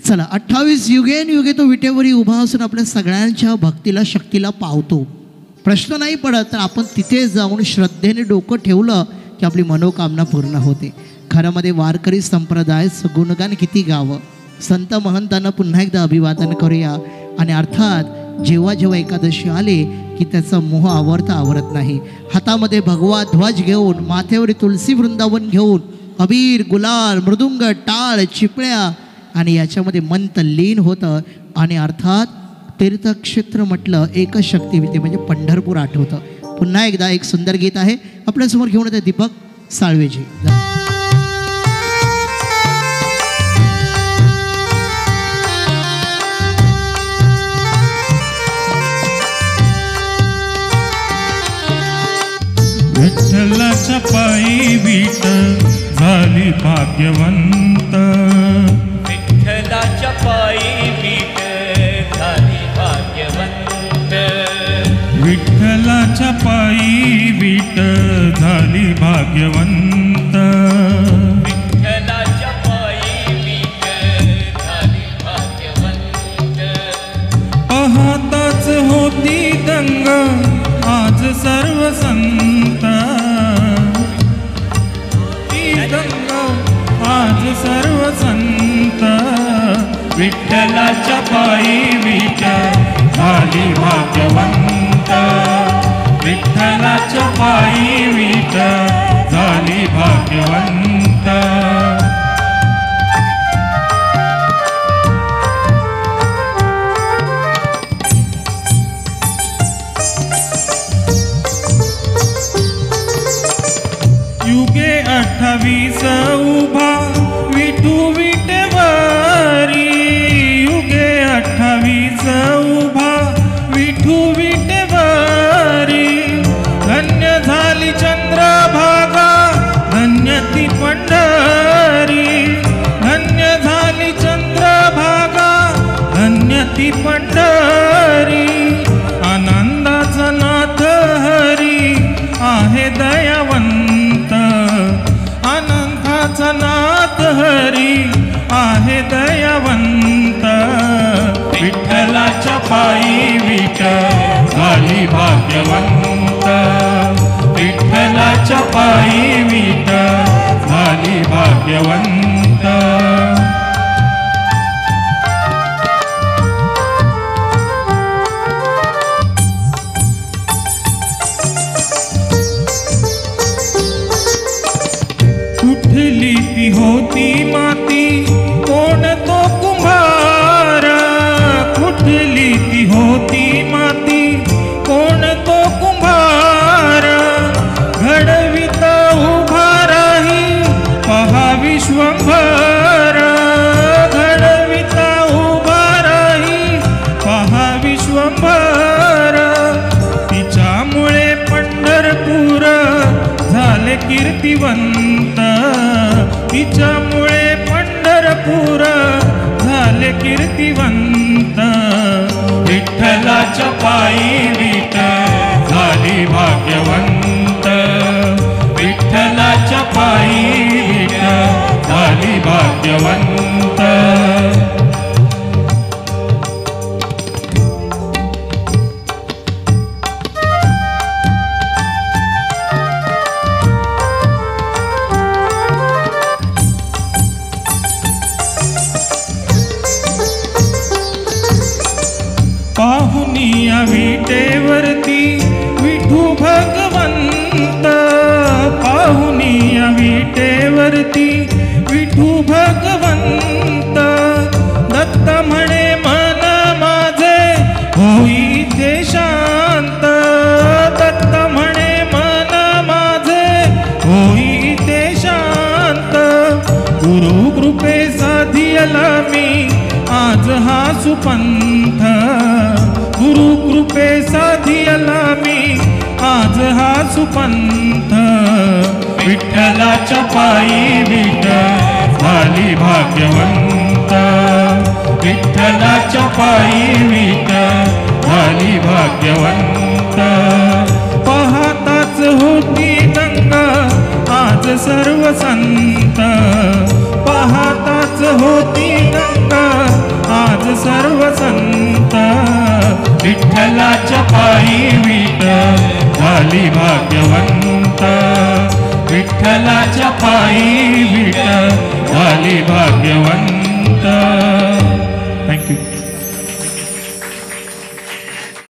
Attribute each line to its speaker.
Speaker 1: चला 28 युगेन तो विटेवरी उभा असून आपल्या सगळ्यांच्या भक्तीला शक्तीला पावतो. प्रश्न नाही पडत तर आपण तिथे जाऊन श्रद्धेने डोकं ठेवलं की आपली मनोकामना पूर्ण होते. घरामध्ये वारकरी संप्रदाय गुणगान किती गावं. संत महंतांना पुन्हा एकदा अभिवादन करूया. आणि अर्थात जेव्हा जेव्हा एकादशी आले की त्याचा मोह आवरत नाही. हातामध्ये भगवा ध्वज घेऊन, माथ्यावर तुलसी वृंदावन घेऊन, अबीर गुलाल मृदुंग टाळ चिपळ्या आणि याच्यामध्ये मन तल्लीन होतं. आणि अर्थात तीर्थक्षेत्र म्हटलं एकच शक्तिविते म्हणजे पंढरपूर आठवतं. पुन्हा एकदा एक सुंदर गीत आहे आपल्यासमोर घेऊन येते दीपक साळवेजी.
Speaker 2: विठ्ठलाच्या पायी वीट झाली भाग्यवंत.
Speaker 3: विठ्ठलाच्या पायी वीट झाली भाग्यवंत.
Speaker 2: विठ्ठलाच्या पायी वीट झाली भाग्यवंत.
Speaker 3: विठ्ठलाच्या पायी वीट झाली भाग्यवंत.
Speaker 2: पाहताच होती दंग आज सर्व संत. दंग आज सर्व संत. विठ्ठलाच्या पायी वीट झाली भाग्यवंत. विठ्ठलाच्या पायी वीट झाली भाग्यवंत. युगे 28 उभा विठू विटेवरी. युगे 28 उभा विठू विटेवरी. धन्य झाली चंद्रभागा धन्य ती पंढरी. धन्य झाली चंद्रभागा धन्य ती पंढरी. आनंदाचा नाथ हरी आहे दयावंत. आनंदाचा नाथ हरी आहे दयावंत. विठ्ठलाच्या पायी वीट झाली भाग्यवंत. विठ्ठलाच्या पायी वीट झाली भाग्यवंत. कुठली ती होती माती कोण तो कुंभार. कुठली ती होती माती कोण तो कुंभार. घडविता उभा राही पहा विश्वंभर. घडविता उभा राही पहा विश्वंभर. तिच्यामुळे पंढरपूर झाले कीर्तिवंत. तिच्यामुळे पंढरपूर झाले कीर्तिवंत. विठ्ठलाच्या पायी वीट झाली भाग्यवंत. विठ्ठलाच्या पायी वीट झाली भाग्यवंत. पाहुनिया विटेवरती विठू भगवंत. पाहुनिया विटेवरती विठू भगवंत. दत्त म्हणे मन माझे होई ते शांत. दत्त म्हणे मन माझे होई ते शांत. गुरु कृपे साधियला मी आज हा सुपंथ. गुरु कृपे साधियला मी आज हा सुपंथ. विठ्ठलाच्या पायी वीट झाली भाग्यवंत. विठ्ठलाच्या पायी वीट झाली भाग्यवंत. पाहताच होती दंग आज सर्व संत. पाहताच होती दंग विठ्ठलाच्या पायी विट झाली भाग्यवंत विठ्ठलाच्या पायी विट झाली भाग्यवंत